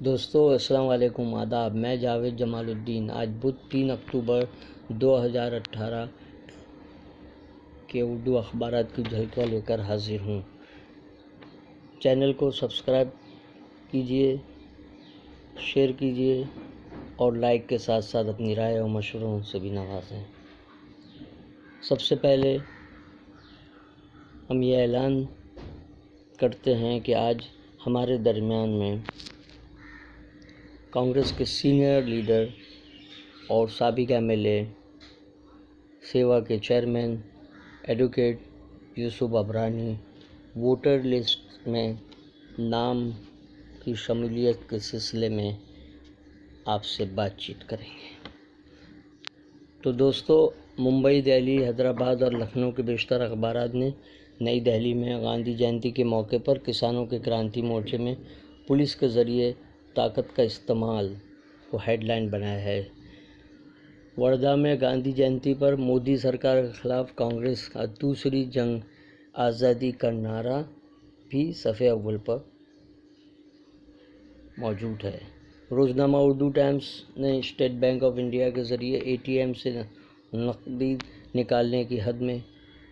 دوستو السلام علیکم، آداب۔ میں جاوید جمال الدین آج بدھ 3 اکتوبر 2018 کے اردو اخبارات کی جھلکیاں لے کر حاضر ہوں۔ چینل کو سبسکرائب کیجیے، شیئر کیجیے اور لائک کے ساتھ ساتھ اپنی رائے اور مشوروں سے بھی نوازیں۔ سب سے پہلے ہم یہ اعلان کرتے ہیں کہ آج ہمارے درمیان میں کانگریس کے سینئر لیڈر اور سابق MLA سیوا کے چیئرمین ایڈوکیٹ یوسف عبرانی ووٹر لسٹ میں نام کی شمولیت کے سلسلے میں آپ سے بات چیت کریں گے۔ تو دوستو، ممبئی، دہلی، حیدرآباد اور لکھنؤ کے بیشتر اخبارات نے نئی دہلی میں گاندھی جینتی کے موقع پر کسانوں کے کرانتی مورچے میں پولیس کے ذریعے طاقت کا استعمال کو ہیڈ لائن بنایا ہے۔ وردھا میں گاندھی جینتی پر مودی سرکار کے خلاف کانگریس کا دوسری جنگ آزادی کا نعرہ بھی صفحہ اول پر موجود ہے۔ روزنامہ اردو ٹائمز نے اسٹیٹ بینک آف انڈیا کے ذریعے ATM سے نقدی نکالنے کی حد میں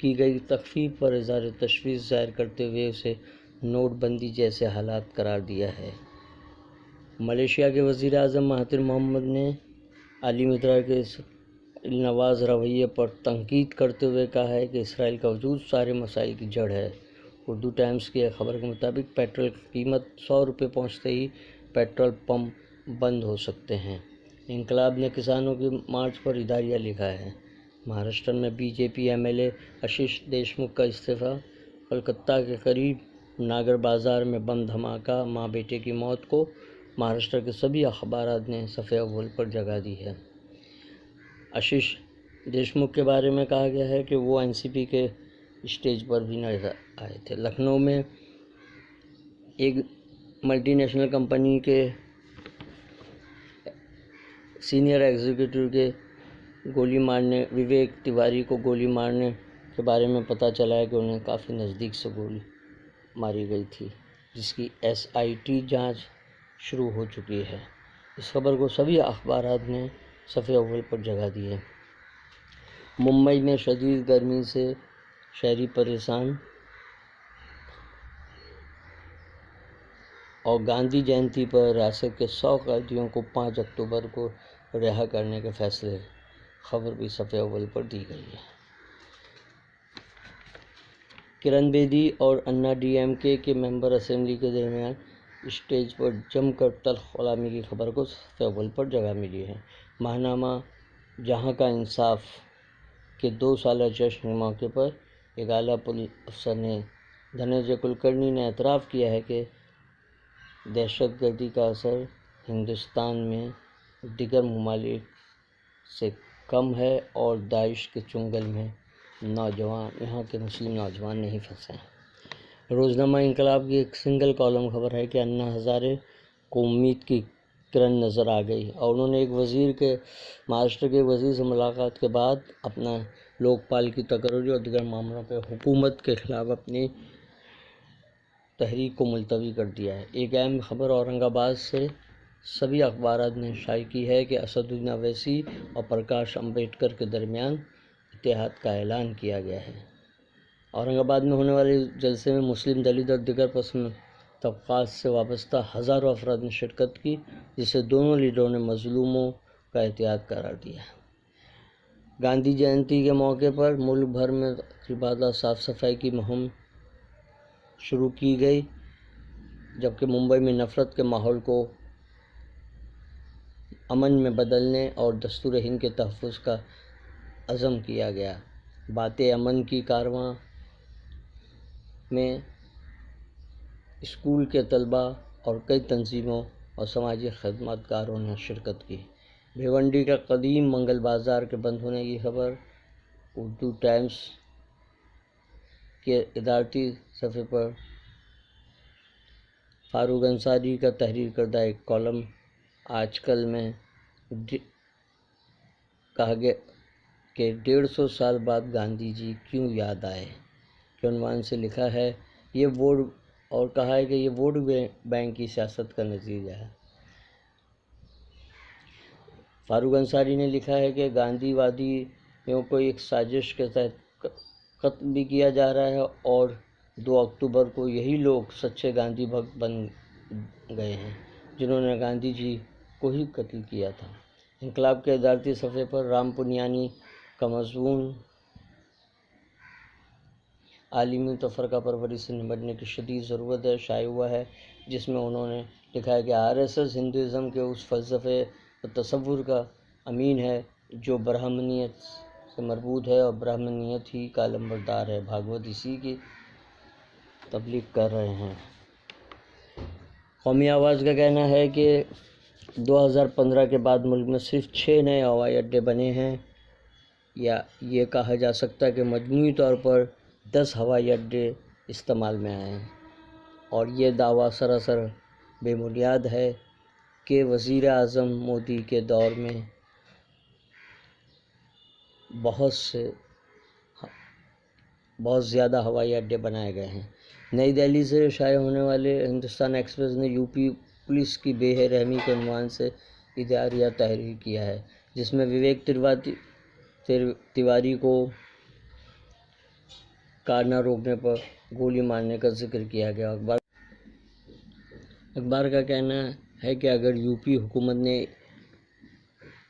کی گئی تخفیف پر اظہار تشویش ظاہر کرتے ہوئے اسے نوٹ بندی جیسے حالات قرار دیا ہے۔ ملائیشیا کے وزیر اعظم مہاتیر محمد نے عالمی ادارے کے اسرائیل نواز رویے پر تنقید کرتے ہوئے کہا ہے کہ اسرائیل کا وجود سارے مسائل کی جڑ ہے۔ اردو ٹائمز کی ایک خبر کے مطابق پیٹرول کی قیمت 100 روپے پہنچتے ہی پیٹرول پمپ بند ہو سکتے ہیں۔ انقلاب نے کسانوں کی مارچ پر اداریہ لکھا ہے۔ مہاراشٹر میں BJP MLA آشیش دیشمکھ کا استعفیٰ۔ کلکتہ کے قریب ناگر بازار میں بم دھماکہ، ماں بیٹے کی موت کو مہاراشٹر کے سبھی اخبارات نے صفحہ اول پر جگہ دی ہے۔ آشیش دیشمکھ کے بارے میں کہا گیا ہے کہ وہ NCP کے اسٹیج پر بھی نظر آئے تھے۔ لکھنؤ میں ایک ملٹی نیشنل کمپنی کے سینئر ایگزیکٹو کے گولی مارنے وویک تیواری کو گولی مارنے کے بارے میں پتہ چلا ہے کہ انہیں کافی نزدیک سے گولی ماری گئی تھی، جس کی SIT جانچ شروع ہو چکی ہے۔ اس خبر کو سبھی اخبارات نے صفحہ اول پر جگہ دی ہے۔ ممبئی میں شدید گرمی سے شہری پریشان اور گاندھی جینتی پر ریاست کے 100 قیدیوں کو 5 اکتوبر کو رہا کرنے کے فیصلے خبر بھی صفحہ اول پر دی گئی ہے۔ کرن بیدی اور انا DMK کے ممبر اسمبلی کے درمیان اسٹیج پر جم کر تلخ کلامی کی خبر کو صفحہ اول پر جگہ ملی ہے۔ ماہنامہ جہاں کا انصاف کے 2 سالہ جشن کے موقع پر ایک اعلیٰ پولیس افسر دھننجے کلکرنی نے اعتراف کیا ہے کہ دہشت گردی کا اثر ہندوستان میں دیگر ممالک سے کم ہے اور داعش کے چنگل میں یہاں کے مسلم نوجوان نہیں پھنسے ہیں۔ روزنامہ انقلاب کی ایک سنگل کالم خبر ہے کہ انا ہزارے کو امید کی کرن نظر آ گئی اور انہوں نے مہاراشٹر کے وزیر سے ملاقات کے بعد اپنا لوک پال کی تقرری اور دیگر معاملوں پہ حکومت کے خلاف اپنی تحریک کو ملتوی کر دیا ہے۔ ایک اہم خبر اورنگ آباد سے سبھی اخبارات نے شائع کی ہے کہ اسدالدین اویسی اور پرکاش امبیڈکر کے درمیان اتحاد کا اعلان کیا گیا ہے۔ اورنگ آباد میں ہونے والے جلسے میں مسلم، دلت اور دیگر پسماندہ طبقات سے وابستہ ہزاروں افراد نے شرکت کی، جسے دونوں لیڈروں نے مظلوموں کا اتحاد قرار دیا۔ گاندھی جینتی کے موقع پر ملک بھر میں تقریبات صاف صفائی کی مہم شروع کی گئی، جبکہ ممبئی میں نفرت کے ماحول کو امن میں بدلنے اور دستور ہند کے تحفظ کا عزم کیا گیا۔ باتیں امن کی کارروائی میں اسکول کے طلباء اور کئی تنظیموں اور سماجی خدمت گاروں نے شرکت کی۔ بھیونڈی کا قدیم منگل بازار کے بند ہونے کی خبر اردو ٹائمز کے ادارتی صفحے پر فاروق انصاری کا تحریر کردہ ایک کالم آج کل میں کہا گیا کہ 150 سال بعد گاندھی جی کیوں یاد آئے کے عنوان سے لکھا ہے اور کہا ہے کہ یہ ووٹ بینک کی سیاست کا نتیجہ ہے۔ فاروق انصاری نے لکھا ہے کہ گاندھی وادیوں کو ایک سازش کے تحت قتل بھی کیا جا رہا ہے اور 2 اکتوبر کو یہی لوگ سچے گاندھی بھکت بن گئے ہیں جنہوں نے گاندھی جی کو ہی قتل کیا تھا۔ انقلاب کے ادارتی صفحے پر رام پونیانی کا مضمون عالمی تفرقہ پروری سے نمٹنے کی شدید ضرورت ہے شائع ہوا ہے، جس میں انہوں نے لکھا ہے کہ RSS ہندوازم کے اس فلسفے اور تصور کا امین ہے جو برہمنیت سے مربوط ہے اور برہمنیت ہی کا علمبردار ہے۔ بھاگوت اسی کی تبلیغ کر رہے ہیں۔ قومی آواز کا کہنا ہے کہ 2015 کے بعد ملک میں صرف 6 نئے ہوائی اڈے بنے ہیں، یا یہ کہا جا سکتا ہے کہ مجموعی طور پر 10 ہوائی اڈے استعمال میں آئے ہیں، اور یہ دعویٰ سراسر بے بنیاد ہے کہ وزیر اعظم مودی کے دور میں بہت زیادہ ہوائی اڈے بنائے گئے ہیں۔ نئی دہلی سے شائع ہونے والے ہندوستان ایکسپریس نے UP پولیس کی بے رحمی کے عنوان سے اداریہ تحریر کیا ہے، جس میں وویک تیواری کو کار نہ روکنے پر گولی مارنے کا ذکر کیا گیا۔ اخبار کا کہنا ہے کہ اگر UP حکومت نے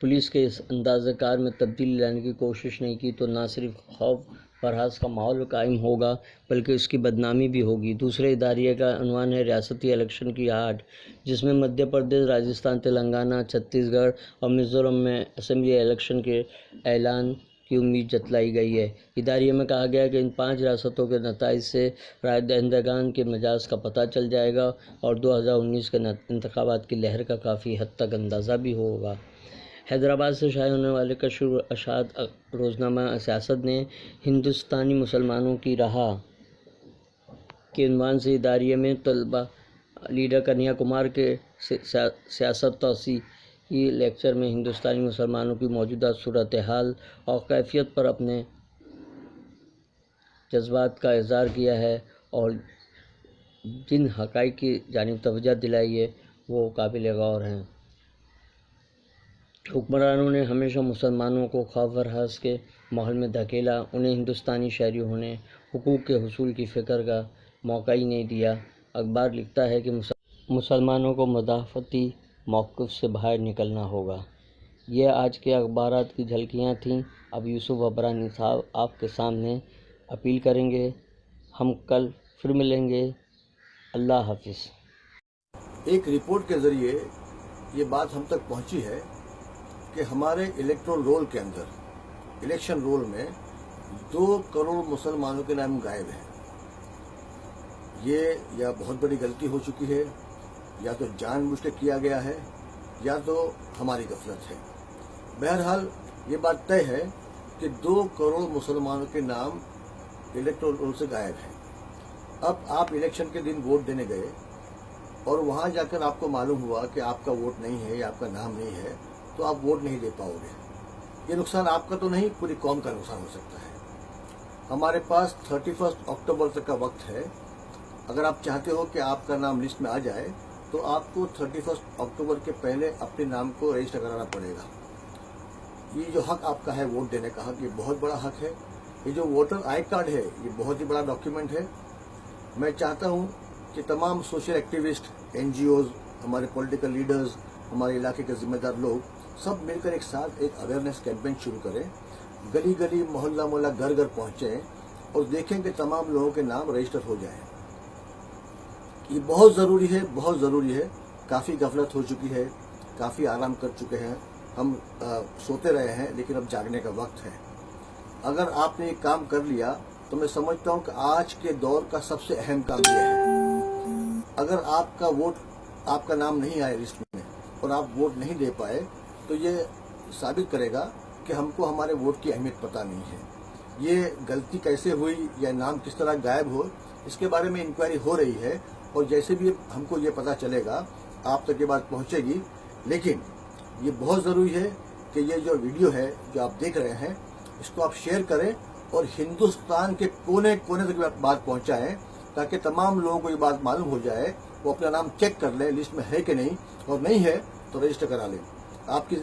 پولیس کے اس انداز کار میں تبدیلی لانے کی کوشش نہیں کی تو نہ صرف خوف و ہراس کا ماحول قائم ہوگا بلکہ اس کی بدنامی بھی ہوگی۔ دوسرے اداریے کا عنوان ہے ریاستی الیکشن کی آہٹ، جس میں مدھیہ پردیش، راجستھان، تلنگانہ، چھتیس گڑھ اور میزورم میں اسمبلی الیکشن کے اعلان کی امید جتلائی گئی ہے۔ اداریے میں کہا گیا ہے کہ ان 5 ریاستوں کے نتائج سے رائے دہندگان کے مزاج کا پتہ چل جائے گا اور 2019 کے انتخابات کی لہر کا کافی حد تک اندازہ بھی ہوگا۔ حیدرآباد سے شائع ہونے والے کشف ارشاد روزنامہ سیاست نے ہندوستانی مسلمانوں کی راہ کے عنوان سے اداریے میں طلبہ لیڈر کنہیا کمار کے سیاست توسیعی لیکچر میں ہندوستانی مسلمانوں کی موجودہ صورتحال اور کیفیت پر اپنے جذبات کا اظہار کیا ہے اور جن حقائق کی جانب توجہ دلائی ہے وہ قابل غور ہیں۔ حکمرانوں نے ہمیشہ مسلمانوں کو خوف و ہراس کے ماحول میں دھکیلا، انہیں ہندوستانی شہری ہونے، حقوق کے حصول کی فکر کا موقع ہی نہیں دیا۔ اخبار لکھتا ہے کہ مسلمانوں کو مدافعتی موقف سے باہر نکلنا ہوگا۔ یہ آج کے اخبارات کی جھلکیاں تھیں۔ اب یوسف عبرانی صاحب آپ کے سامنے اپیل کریں گے۔ ہم کل پھر ملیں گے۔ اللہ حافظ۔ ایک رپورٹ کے ذریعے یہ بات ہم تک پہنچی ہے کہ ہمارے الیکٹرل رول کے اندر، الیکشن رول میں 2 کروڑ مسلمانوں کے نام غائب ہیں۔ یہ یا بہت بڑی غلطی ہو چکی ہے، یا تو جان بوجھ کے کیا گیا ہے، یا تو ہماری غفلت ہے۔ بہرحال یہ بات طے ہے کہ 2 کروڑ مسلمانوں کے نام الیکٹرل رول سے غائب ہیں۔ اب آپ الیکشن کے دن ووٹ دینے گئے اور وہاں جا کر آپ کو معلوم ہوا کہ آپ کا ووٹ نہیں ہے یا آپ کا نام نہیں ہے، تو آپ ووٹ نہیں دے پاؤ گے۔ یہ نقصان آپ کا تو نہیں، پوری قوم کا نقصان ہو سکتا ہے۔ ہمارے پاس 31 اکتوبر تک کا وقت ہے۔ اگر آپ چاہتے ہو کہ آپ کا نام لسٹ میں آ جائے تو آپ کو 31 اکتوبر کے پہلے اپنے نام کو رجسٹر کرانا پڑے گا۔ یہ جو حق آپ کا ہے ووٹ دینے کا حق، یہ بہت بڑا حق ہے۔ یہ جو ووٹر آئی کارڈ ہے یہ بہت ہی بڑا ڈاکیومنٹ ہے۔ میں چاہتا ہوں کہ تمام سوشل ایکٹیوسٹ، NGOز، ہمارے پولیٹیکل لیڈرز، ہمارے علاقے کے ذمہ دار لوگ سب مل کر ایک ساتھ ایک اویئرنیس کیمپین شروع کریں، گلی گلی، محلہ محلہ، گھر گھر پہنچیں اور دیکھیں کہ تمام لوگوں کے نام رجسٹر ہو جائیں۔ یہ بہت ضروری ہے، بہت ضروری ہے۔ کافی غفلت ہو چکی ہے، کافی آرام کر چکے ہیں، ہم سوتے رہے ہیں، لیکن اب جاگنے کا وقت ہے۔ اگر آپ نے یہ کام کر لیا تو میں سمجھتا ہوں کہ آج کے دور کا سب سے اہم کام یہ ہے۔ اگر آپ کا ووٹ، آپ کا نام نہیں آئے لسٹ میں اور آپ ووٹ نہیں دے پائے تو یہ ثابت کرے گا کہ ہم کو ہمارے ووٹ کی اہمیت پتہ نہیں ہے۔ یہ غلطی کیسے ہوئی یا نام کس طرح غائب ہو، اس کے بارے میں انکوائری ہو رہی ہے، اور جیسے بھی ہم کو یہ پتہ چلے گا آپ تک یہ بات پہنچے گی۔ لیکن یہ بہت ضروری ہے کہ یہ جو ویڈیو ہے جو آپ دیکھ رہے ہیں اس کو آپ شیئر کریں اور ہندوستان کے کونے کونے تک بات پہنچائیں، تاکہ تمام لوگوں کو یہ بات معلوم ہو جائے، وہ اپنا نام چیک کر لیں لسٹ میں ہے کہ نہیں، اور نہیں ہے تو رجسٹر کرا لیں۔